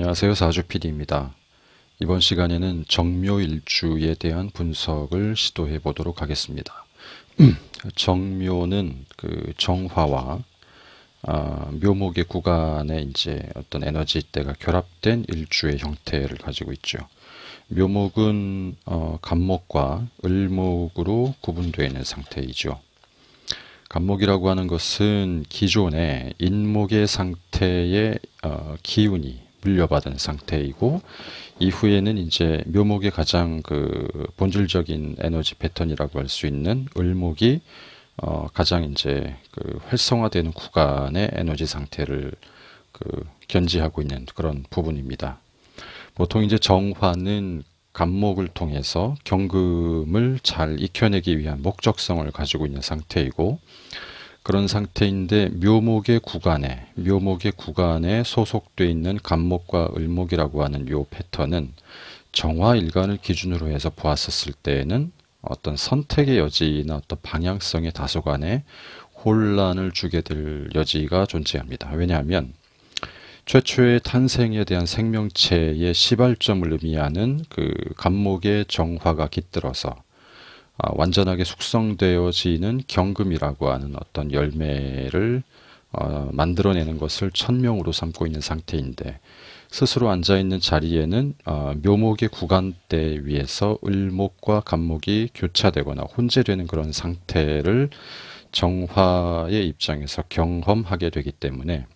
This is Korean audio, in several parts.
안녕하세요. 사주 PD입니다. 이번 시간에는 정묘일주에 대한 분석을 시도해 보도록 하겠습니다. 정묘는 그 정화와 묘목의 구간에 이제 어떤 에너지대가 결합된 일주의 형태를 가지고 있죠. 묘목은 간목과 을목으로 구분되어 있는 상태이죠. 간목이라고 하는 것은 기존의 인목의 상태의 기운이 물려받은 상태이고, 이후에는 이제 묘목의 가장 그 본질적인 에너지 패턴이라고 할 수 있는 을목이 가장 이제 그 활성화되는 구간의 에너지 상태를 견지하고 있는 그런 부분입니다. 보통 이제 정화는 간목을 통해서 경금을 잘 익혀내기 위한 목적성을 가지고 있는 상태이고, 그런 상태인데 묘목의 구간에 소속되어 있는 간목과 을목이라고 하는 요 패턴은 정화일간을 기준으로 해서 보았었을 때에는 어떤 선택의 여지나 어떤 방향성의 다소간의 혼란을 주게 될 여지가 존재합니다. 왜냐하면 최초의 탄생에 대한 생명체의 시발점을 의미하는 그 간목의 정화가 깃들어서 완전하게 숙성되어지는 경금이라고 하는 어떤 열매를 만들어내는 것을 천명으로 삼고 있는 상태인데, 스스로 앉아있는 자리에는 묘목의 구간대 위에서 을목과 간목이 교차되거나 혼재되는 그런 상태를 정화의 입장에서 경험하게 되기 때문에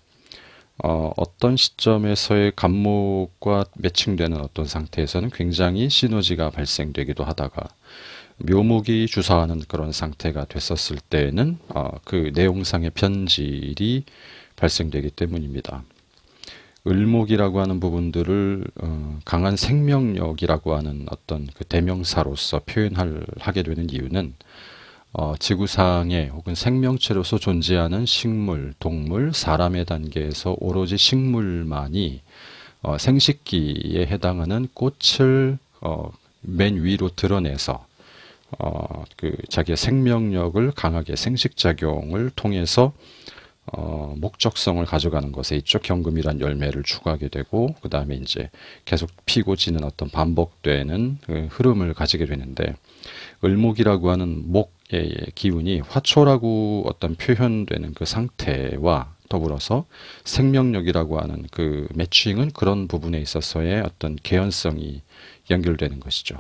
어떤 시점에서의 간목과 매칭되는 어떤 상태에서는 굉장히 시너지가 발생되기도 하다가, 묘목이 주사하는 그런 상태가 됐었을 때에는 그 내용상의 편질이 발생되기 때문입니다. 을목이라고 하는 부분들을 강한 생명력이라고 하는 어떤 그 대명사로서 하게 되는 이유는 지구상에 혹은 생명체로서 존재하는 식물, 동물, 사람의 단계에서 오로지 식물만이 생식기에 해당하는 꽃을 맨 위로 드러내서 자기의 생명력을 강하게 생식작용을 통해서 목적성을 가져가는 것에 있죠. 경금이란 열매를 추구하게 되고, 그 다음에 이제 계속 피고 지는 어떤 반복되는 그 흐름을 가지게 되는데, 을목이라고 하는 목의 기운이 화초라고 어떤 표현되는 그 상태와 더불어서 생명력이라고 하는 그 매칭은 그런 부분에 있어서의 어떤 개연성이 연결되는 것이죠.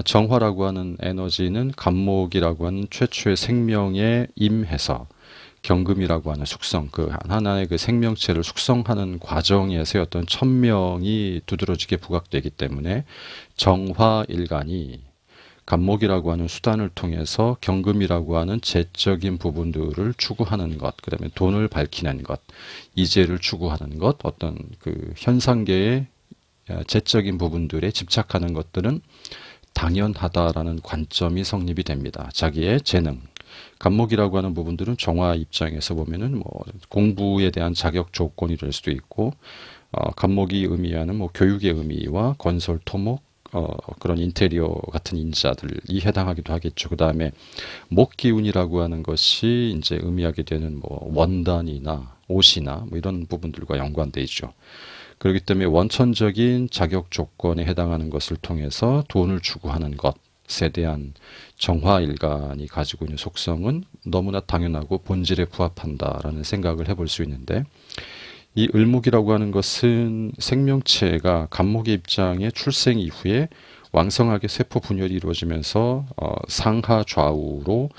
정화라고 하는 에너지는 간목이라고 하는 최초의 생명에 임해서 경금이라고 하는 숙성, 그 하나의 그 생명체를 숙성하는 과정에서의 어떤 천명이 두드러지게 부각되기 때문에 정화일간이 간목이라고 하는 수단을 통해서 경금이라고 하는 재적인 부분들을 추구하는 것, 그 다음에 돈을 밝히는 것, 이재를 추구하는 것, 어떤 그 현상계의 재적인 부분들에 집착하는 것들은 당연하다라는 관점이 성립이 됩니다. 자기의 재능. 간목이라고 하는 부분들은 정화 입장에서 보면은 뭐 공부에 대한 자격 조건이 될 수도 있고, 간목이 의미하는 뭐 교육의 의미와 건설, 토목, 그런 인테리어 같은 인자들이 해당하기도 하겠죠. 그 다음에 목기운이라고 하는 것이 이제 의미하게 되는 뭐 원단이나 옷이나 뭐 이런 부분들과 연관되어 있죠. 그렇기 때문에 원천적인 자격 조건에 해당하는 것을 통해서 돈을 추구하는 것에 대한 정화일간이 가지고 있는 속성은 너무나 당연하고 본질에 부합한다라는 생각을 해볼 수 있는데, 이 을목이라고 하는 것은 생명체가 간목의 입장에 출생 이후에 왕성하게 세포 분열이 이루어지면서 상하 좌우로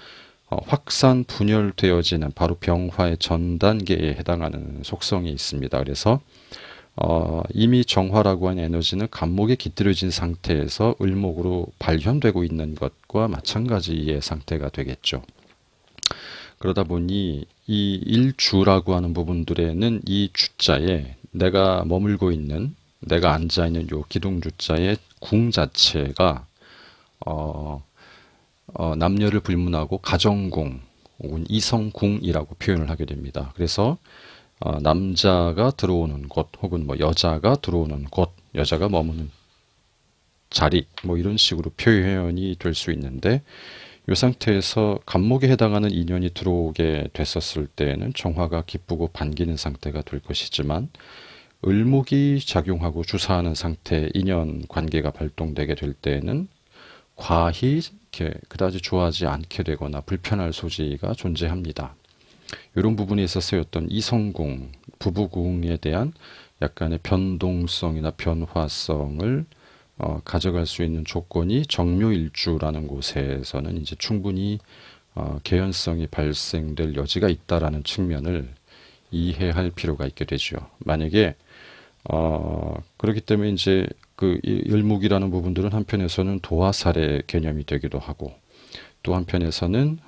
확산 분열되어지는 바로 병화의 전 단계에 해당하는 속성이 있습니다. 그래서 이미 정화라고 하는 에너지는 간목에 깃들여진 상태에서 을목으로 발현되고 있는 것과 마찬가지의 상태가 되겠죠. 그러다 보니 이 일주라고 하는 부분들에는 이 주자에 내가 머물고 있는, 내가 앉아 있는 요 기둥주자의 궁 자체가 남녀를 불문하고 가정궁 혹은 이성궁이라고 표현을 하게 됩니다. 그래서 남자가 들어오는 곳 혹은 뭐 여자가 들어오는 곳, 여자가 머무는 자리, 뭐 이런 식으로 표현이 될 수 있는데, 이 상태에서 간목에 해당하는 인연이 들어오게 됐었을 때에는 정화가 기쁘고 반기는 상태가 될 것이지만, 을목이 작용하고 주사하는 상태 인연 관계가 발동되게 될 때에는 과히 이렇게 그다지 좋아하지 않게 되거나 불편할 소지가 존재합니다. 이런 부분에 있어서 어떤 이성궁, 부부궁에 대한 약간의 변동성이나 변화성을 가져갈 수 있는 조건이 정묘일주라는 곳에서는 이제 충분히 개연성이 발생될 여지가 있다라는 측면을 이해할 필요가 있게 되죠. 만약에 그렇기 때문에 이제 그 을목이라는 부분들은 한편에서는 도화살의 개념이 되기도 하고 또 한편에서는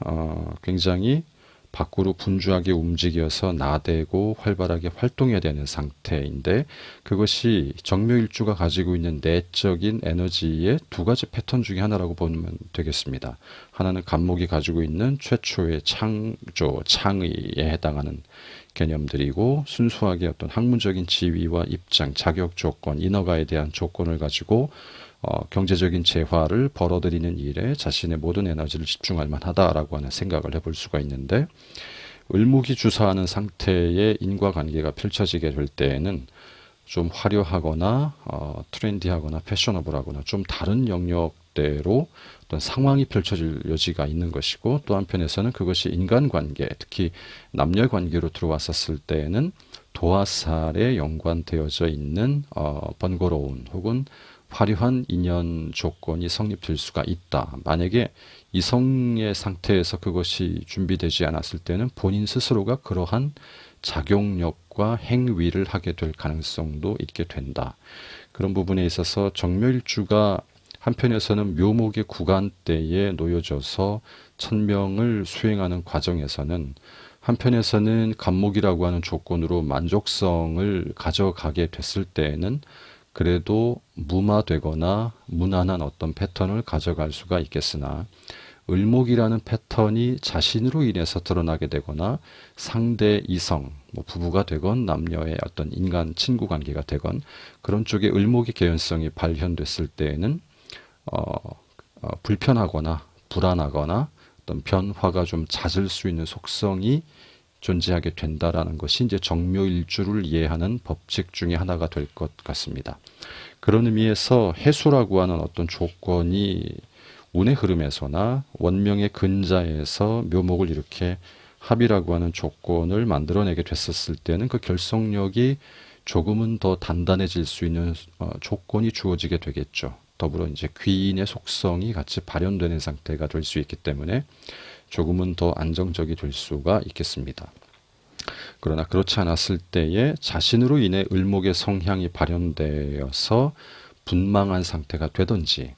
굉장히 밖으로 분주하게 움직여서 나대고 활발하게 활동해야 되는 상태인데 그것이 정묘일주가 가지고 있는 내적인 에너지의 두 가지 패턴 중에 하나라고 보면 되겠습니다. 하나는 간목이 가지고 있는 최초의 창조, 창의에 해당하는 개념들이고 순수하게 어떤 학문적인 지위와 입장, 자격 조건, 인허가에 대한 조건을 가지고 경제적인 재화를 벌어들이는 일에 자신의 모든 에너지를 집중할 만하다라고 하는 생각을 해볼 수가 있는데 을목이 주사하는 상태의 인과관계가 펼쳐지게 될 때에는 좀 화려하거나 트렌디하거나 패셔너블하거나 좀 다른 영역대로 어떤 상황이 펼쳐질 여지가 있는 것이고 또 한편에서는 그것이 인간관계 특히 남녀관계로 들어왔었을 때에는 도화살에 연관되어져 있는 번거로운 혹은 화려한 인연 조건이 성립될 수가 있다. 만약에 이성의 상태에서 그것이 준비되지 않았을 때는 본인 스스로가 그러한 작용력과 행위를 하게 될 가능성도 있게 된다. 그런 부분에 있어서 정묘일주가 한편에서는 묘목의 구간대에 놓여져서 천명을 수행하는 과정에서는 한편에서는 간목이라고 하는 조건으로 만족성을 가져가게 됐을 때에는 그래도 무마되거나 무난한 어떤 패턴을 가져갈 수가 있겠으나 을목이라는 패턴이 자신으로 인해서 드러나게 되거나 상대 이성, 부부가 되건 남녀의 어떤 인간 친구 관계가 되건 그런 쪽에 을목의 개연성이 발현됐을 때에는 불편하거나 불안하거나 어떤 변화가 좀 잦을 수 있는 속성이 존재하게 된다라는 것이 이제 정묘일주를 이해하는 법칙 중에 하나가 될 것 같습니다. 그런 의미에서 해수라고 하는 어떤 조건이 운의 흐름에서나 원명의 근자에서 묘목을 이렇게 합이라고 하는 조건을 만들어내게 됐었을 때는 그 결속력이 조금은 더 단단해질 수 있는 조건이 주어지게 되겠죠. 더불어 이제 귀인의 속성이 같이 발현되는 상태가 될 수 있기 때문에 조금은 더 안정적이 될 수가 있겠습니다. 그러나 그렇지 않았을 때에 자신으로 인해 을목의 성향이 발현되어서 분망한 상태가 되든지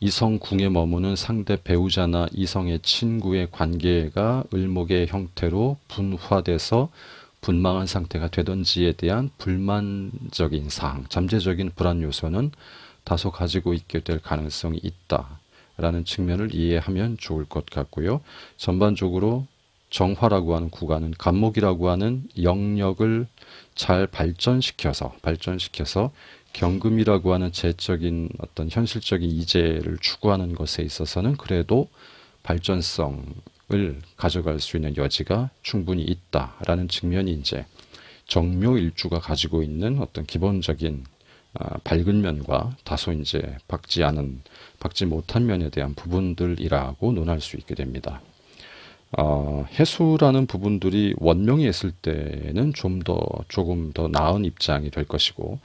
이성궁에 머무는 상대 배우자나 이성의 친구의 관계가 을목의 형태로 분화돼서 분망한 상태가 되든지에 대한 불만적인 사항, 잠재적인 불안 요소는 다소 가지고 있게 될 가능성이 있다라는 측면을 이해하면 좋을 것 같고요. 전반적으로 정화라고 하는 구간은 간목이라고 하는 영역을 잘 발전시켜서 경금이라고 하는 재적인 어떤 현실적인 이재를 추구하는 것에 있어서는 그래도 발전성을 가져갈 수 있는 여지가 충분히 있다라는 측면이 이제 정묘일주가 가지고 있는 어떤 기본적인 밝은 면과 다소 이제 박지 못한 면에 대한 부분들이라고 논할 수 있게 됩니다. 해수라는 부분들이 원명이 있을 때는 조금 더 나은 입장이 될 것이고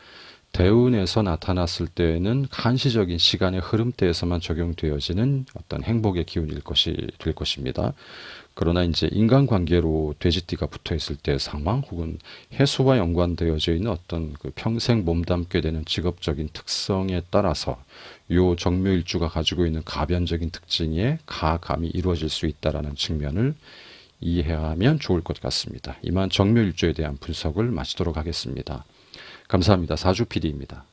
대운에서 나타났을 때는 한시적인 시간의 흐름대에서만 적용되어지는 어떤 행복의 기운일 될 것입니다. 그러나 이제 인간관계로 돼지띠가 붙어 있을 때 상황 혹은 해수와 연관되어져 있는 어떤 그 평생 몸담게 되는 직업적인 특성에 따라서 요 정묘일주가 가지고 있는 가변적인 특징에 가감이 이루어질 수 있다라는 측면을 이해하면 좋을 것 같습니다. 이만 정묘일주에 대한 분석을 마치도록 하겠습니다. 감사합니다. 사주 PD입니다.